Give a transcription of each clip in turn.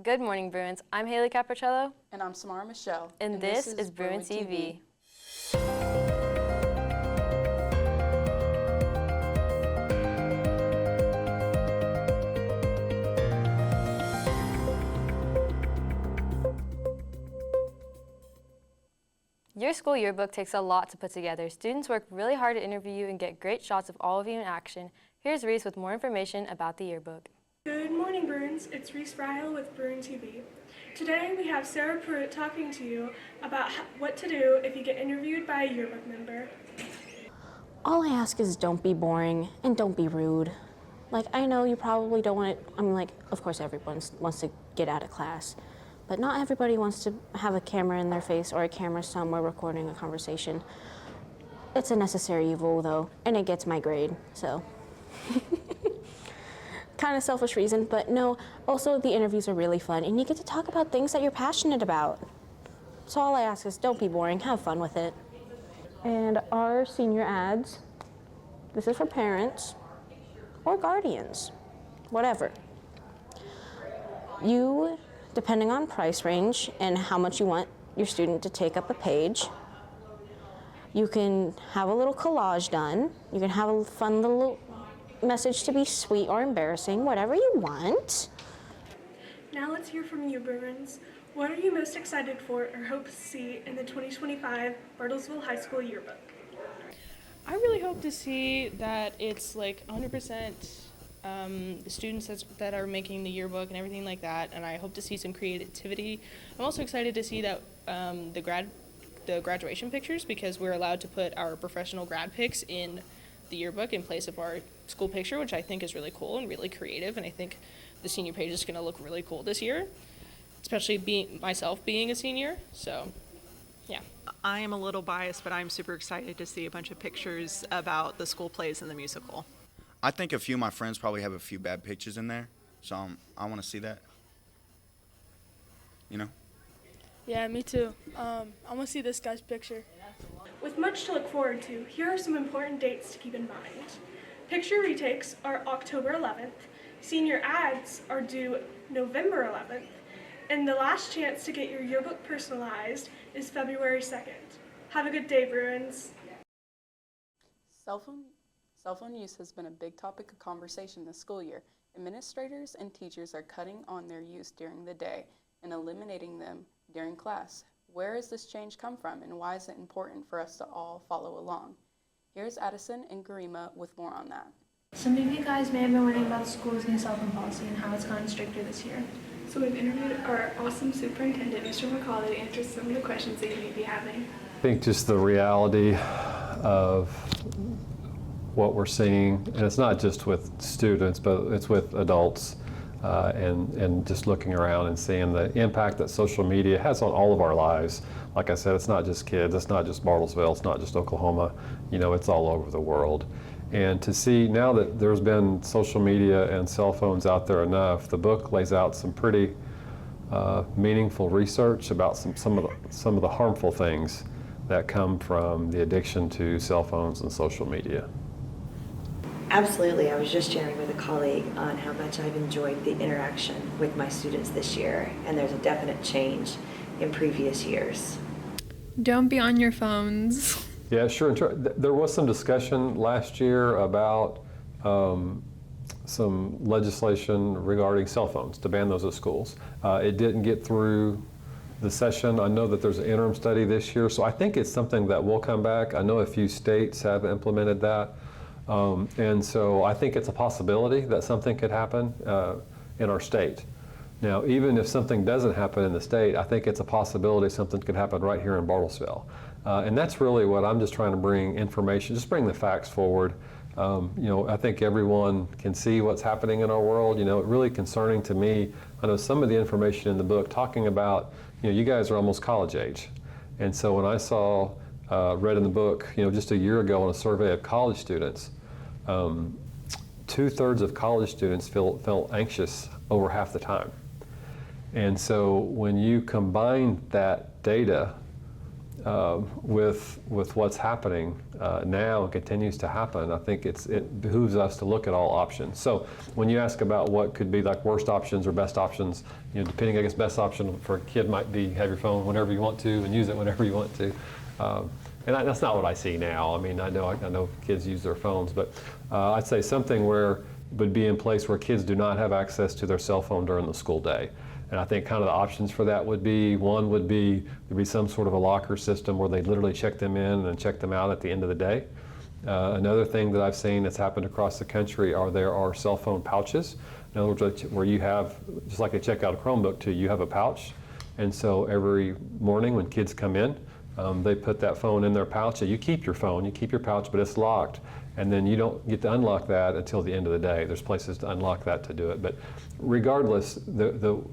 Good morning, Bruins. I'm Haley Capricello. And I'm Samara Michelle. And this is BruinTV. Your school yearbook takes a lot to put together. Students work really hard to interview you and get great shots of all of you in action. Here's Reese with more information about the yearbook. Good morning, Bruins. It's Reese Ryle with BruinTV. Today we have Sarah Pruitt talking to you about what to do if you get interviewed by a yearbook member. All I ask is don't be boring and don't be rude. Like, I know you probably don't want it, of course everyone wants to get out of class, but not everybody wants to have a camera in their face or a camera somewhere recording a conversation. It's a necessary evil though, and it gets my grade, so. Kind of selfish reason, but no, also the interviews are really fun and you get to talk about things that you're passionate about. So all I ask is don't be boring, have fun with it. And our senior ads, this is for parents or guardians, whatever. You, depending on price range and how much you want your student to take up a page, you can have a little collage done. You can have a fun little message to be sweet or embarrassing, whatever you want. Now let's hear from you, Bruins. What are you most excited for or hope to see in the 2025 Bartlesville High School yearbook? I really hope to see that it's like 100% the students that are making the yearbook and everything like that, and I hope to see some creativity. I'm also excited to see that the graduation pictures, because we're allowed to put our professional grad pics in the yearbook in place of our school picture, which I think is really cool and really creative, and I think the senior page is going to look really cool this year, especially myself being a senior, so yeah. I am a little biased, but I'm super excited to see a bunch of pictures about the school plays and the musical. I think a few of my friends probably have a few bad pictures in there, so I want to see that, you know? Yeah, me too. I want to see this guy's picture. With much to look forward to, here are some important dates to keep in mind. Picture retakes are October 11th, senior ads are due November 11th, and the last chance to get your yearbook personalized is February 2nd. Have a good day, Bruins. Cell phone use has been a big topic of conversation this school year. Administrators and teachers are cutting on their use during the day and eliminating them during class. Where has this change come from, and why is it important for us to all follow along? Here's Addison and Garima with more on that. Some of you guys may have been wondering about the school's new cell phone policy and how it's gotten stricter this year. So we've interviewed our awesome superintendent, Mr. McCauley, to answer some of the questions that you may be having. I think just the reality of what we're seeing, and it's not just with students, but it's with adults, and just looking around and seeing the impact that social media has on all of our lives. Like I said, it's not just kids, it's not just Bartlesville, it's not just Oklahoma, you know, it's all over the world. And to see now that there's been social media and cell phones out there enough, the book lays out some pretty meaningful research about some of the harmful things that come from the addiction to cell phones and social media. Absolutely. I was just sharing with a colleague on how much I've enjoyed the interaction with my students this year, and there's a definite change in previous years. Don't be on your phones. Yeah, sure. There was some discussion last year about some legislation regarding cell phones, to ban those at schools. It didn't get through the session. I know that there's an interim study this year, so I think it's something that will come back. I know a few states have implemented that. And so I think it's a possibility that something could happen in our state. Now, even if something doesn't happen in the state, I think it's a possibility something could happen right here in Bartlesville. And that's really what I'm just trying to bring information, just bring the facts forward. You know, I think everyone can see what's happening in our world. You know, really concerning to me, I know some of the information in the book talking about, you know, you guys are almost college age. And so when I saw, read in the book, you know, just a year ago on a survey of college students, 2/3 of college students felt anxious over half the time. And so when you combine that data with what's happening now and continues to happen, I think it behooves us to look at all options. So when you ask about what could be like worst options or best options, depending, I guess best option for a kid might be have your phone whenever you want to and use it whenever you want to. That's not what I see now. I mean, I know kids use their phones, but I'd say something where would be in place where kids do not have access to their cell phone during the school day. And I think kind of the options for that would be, one would be, there'd be some sort of a locker system where they literally check them in and check them out at the end of the day. Another thing that I've seen that's happened across the country there are cell phone pouches. In other words, where you have, just like they check out a Chromebook too, you have a pouch. And so every morning when kids come in, they put that phone in their pouch. So you keep your phone, you keep your pouch, but it's locked. And then you don't get to unlock that until the end of the day. There's places to unlock that to do it. But regardless, the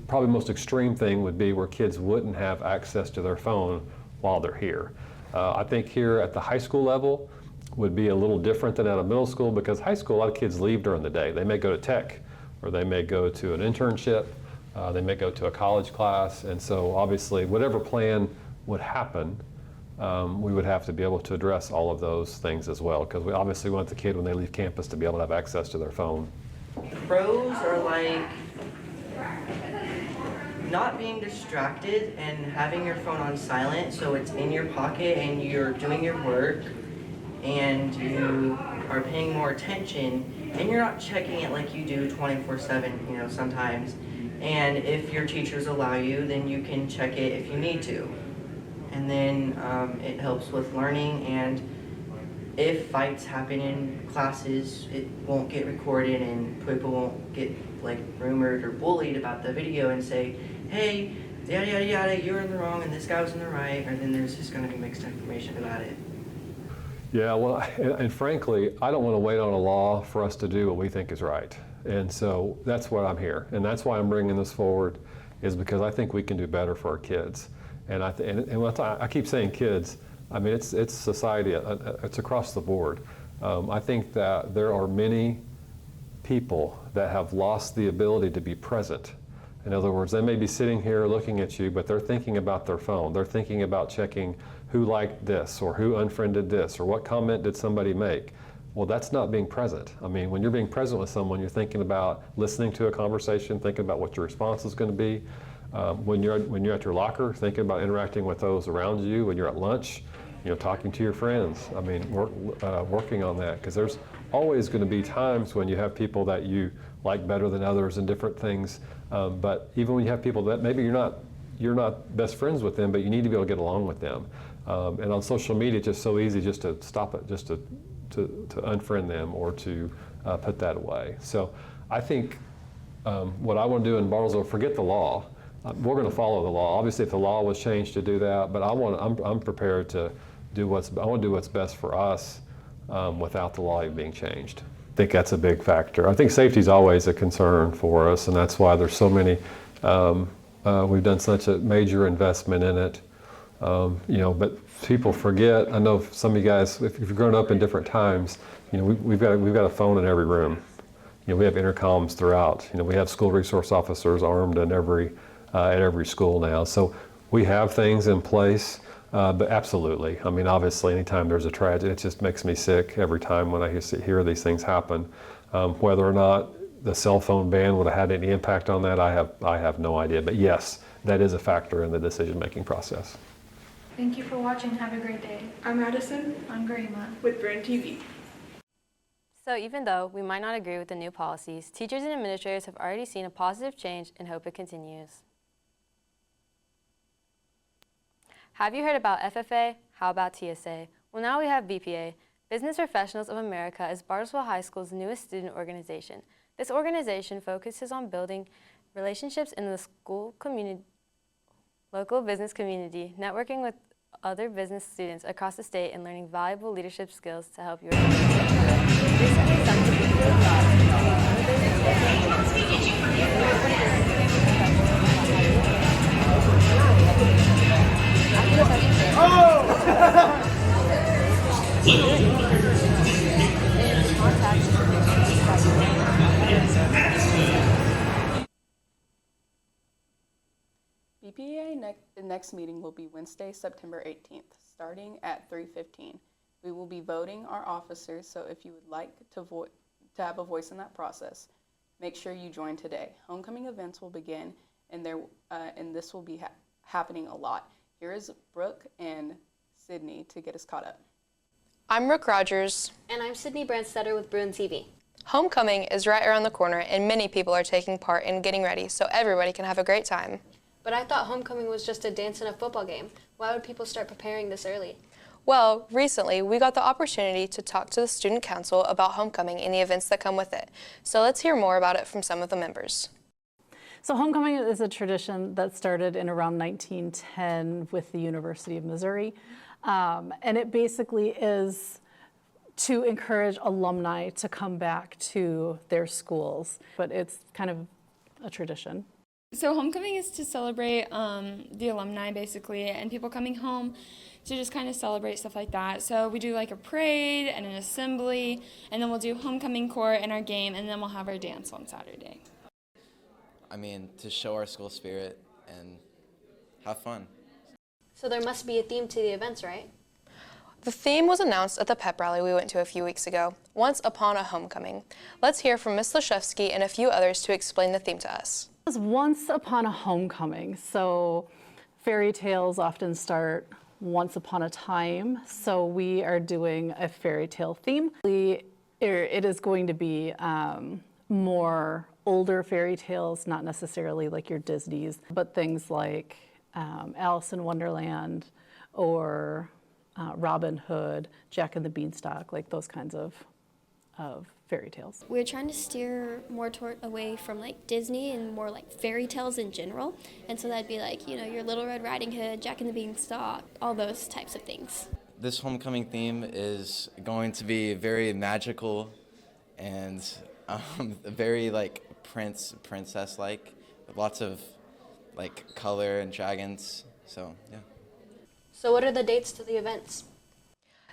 probably most extreme thing would be where kids wouldn't have access to their phone while they're here. I think here at the high school level would be a little different than at a middle school, because high school, a lot of kids leave during the day. They may go to tech, or they may go to an internship, they may go to a college class, and so obviously whatever plan would happen, we would have to be able to address all of those things as well, because we obviously want the kid when they leave campus to be able to have access to their phone. Pros are like not being distracted and having your phone on silent so it's in your pocket and you're doing your work and you are paying more attention and you're not checking it like you do 24/7, sometimes. And if your teachers allow you, then you can check it if you need to. And then it helps with learning, and if fights happen in classes, it won't get recorded and people won't get rumored or bullied about the video and say, hey, yada yada yada, you're in the wrong and this guy was in the right, and then there's just going to be mixed information about it. Yeah, well, and frankly, I don't want to wait on a law for us to do what we think is right. And so that's why I'm here, and that's why I'm bringing this forward, is because I think we can do better for our kids. And I keep saying kids, I mean, it's society, it's across the board. I think that there are many people that have lost the ability to be present. In other words, they may be sitting here looking at you, but they're thinking about their phone. They're thinking about checking who liked this, or who unfriended this, or what comment did somebody make. Well, that's not being present. I mean, when you're being present with someone, you're thinking about listening to a conversation, thinking about what your response is going to be. When you're at your locker, thinking about interacting with those around you. When you're at lunch, talking to your friends. I mean, working on that, because there's always going to be times when you have people that you like better than others and different things. But even when you have people that maybe you're not best friends with them, but you need to be able to get along with them. And on social media, it's just so easy just to stop it, just to unfriend them or to put that away. So I think what I want to do in Bartlesville, forget the law. We're going to follow the law. Obviously, if the law was changed to do that, but I'm prepared to I want to do what's best for us without the law being changed. I think that's a big factor. I think safety is always a concern for us, and that's why there's so many. We've done such a major investment in it. But people forget. I know some of you guys, if you've grown up in different times, we've got a phone in every room. We have intercoms throughout. We have school resource officers armed in at every school now. So we have things in place, but absolutely. I mean, obviously, anytime there's a tragedy, it just makes me sick every time when I hear these things happen. Whether or not the cell phone ban would have had any impact on that, I have no idea. But yes, that is a factor in the decision-making process. Thank you for watching. Have a great day. I'm Madison I'm Grima. with BruinTV. So even though we might not agree with the new policies, teachers and administrators have already seen a positive change and hope it continues. Have you heard about FFA? How about TSA? Well, now we have BPA. Business Professionals of America is Bartlesville High School's newest student organization. This organization focuses on building relationships in the school community, local business community, networking with other business students across the state, and learning valuable leadership skills to help your recently some BPA the next meeting will be Wednesday, September 18th, starting at 3:15. We will be voting our officers, so if you would like to have a voice in that process, make sure you join today. Homecoming events will begin, and this will be happening a lot. Here is Brooke and Sydney to get us caught up. I'm Brooke Rogers. And I'm Sydney Brandstetter with BruinTV. Homecoming is right around the corner, and many people are taking part in getting ready so everybody can have a great time. But I thought homecoming was just a dance and a football game. Why would people start preparing this early? Well, recently we got the opportunity to talk to the student council about homecoming and the events that come with it. So let's hear more about it from some of the members. So homecoming is a tradition that started in around 1910 with the University of Missouri. And it basically is to encourage alumni to come back to their schools. But it's kind of a tradition. So homecoming is to celebrate the alumni basically, and people coming home to just kind of celebrate stuff like that. So we do like a parade and an assembly, and then we'll do homecoming court and our game, and then we'll have our dance on Saturday. I mean, to show our school spirit and have fun. So there must be a theme to the events, right? The theme was announced at the pep rally we went to a few weeks ago, Once Upon a Homecoming. Let's hear from Ms. Lashevsky and a few others to explain the theme to us. It was Once Upon a Homecoming. So fairy tales often start once upon a time. So we are doing a fairy tale theme. It is going to be more older fairy tales, not necessarily like your Disney's, but things like Alice in Wonderland or Robin Hood, Jack and the Beanstalk, like those kinds of fairy tales. We're trying to steer more away from like Disney and more like fairy tales in general. And so that'd be like, you know, your Little Red Riding Hood, Jack and the Beanstalk, all those types of things. This homecoming theme is going to be very magical and very like princess-like, with lots of like color and dragons. So yeah. So what are the dates to the events?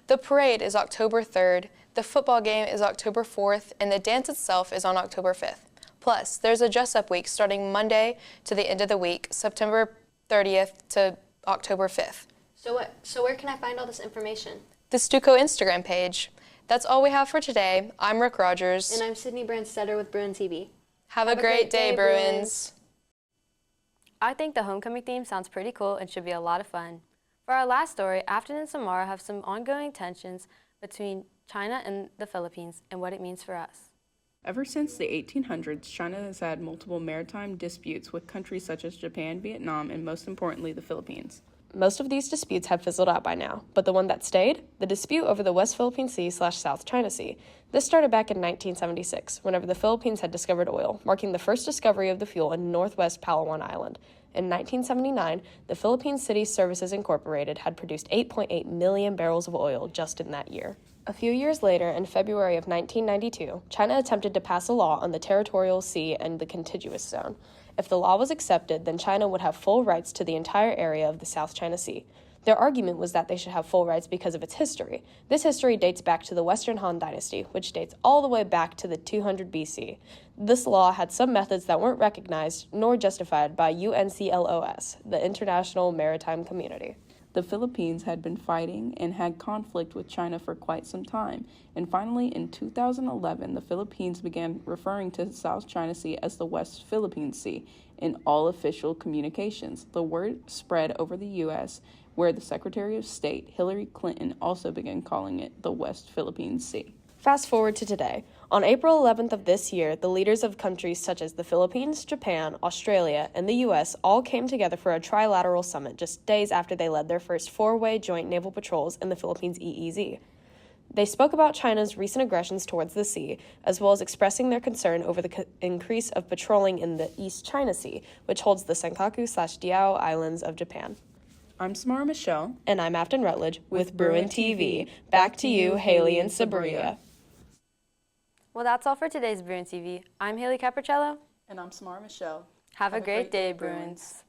The parade is October 3rd, the football game is October 4th, and the dance itself is on October 5th. Plus, there's a dress-up week starting Monday to the end of the week, September 30th to October 5th. So where can I find all this information? The Stuco Instagram page. That's all we have for today. I'm Rick Rogers. And I'm Sydney Brandstetter with BruinTV. Have a great day, Bruins. I think the homecoming theme sounds pretty cool and should be a lot of fun. For our last story, Afton and Samara have some ongoing tensions between China and the Philippines and what it means for us. Ever since the 1800s, China has had multiple maritime disputes with countries such as Japan, Vietnam, and most importantly, the Philippines. Most of these disputes have fizzled out by now, but the one that stayed? The dispute over the West Philippine Sea/South China Sea. This started back in 1976, whenever the Philippines had discovered oil, marking the first discovery of the fuel in northwest Palawan Island. In 1979, the Philippine City Services Incorporated had produced 8.8 million barrels of oil just in that year. A few years later, in February of 1992, China attempted to pass a law on the territorial sea and the contiguous zone. If the law was accepted, then China would have full rights to the entire area of the South China Sea. Their argument was that they should have full rights because of its history. This history dates back to the Western Han Dynasty, which dates all the way back to the 200 BC. This law had some methods that weren't recognized nor justified by UNCLOS, the International Maritime Community. The Philippines had been fighting and had conflict with China for quite some time, and finally in 2011, the Philippines began referring to the South China Sea as the West Philippine Sea in all official communications. The word spread over the U.S., where the Secretary of State, Hillary Clinton, also began calling it the West Philippine Sea. Fast forward to today. On April 11th of this year, the leaders of countries such as the Philippines, Japan, Australia, and the U.S. all came together for a trilateral summit just days after they led their first four-way joint naval patrols in the Philippines EEZ. They spoke about China's recent aggressions towards the sea, as well as expressing their concern over the increase of patrolling in the East China Sea, which holds the Senkaku/Diao Islands of Japan. I'm Samara Michelle. And I'm Afton Rutledge with BruinTV. Back to you, Haley and Sabria. Well, that's all for today's BruinTV. I'm Haley Capricello. And I'm Samara Michelle. Have a great day, Bruins.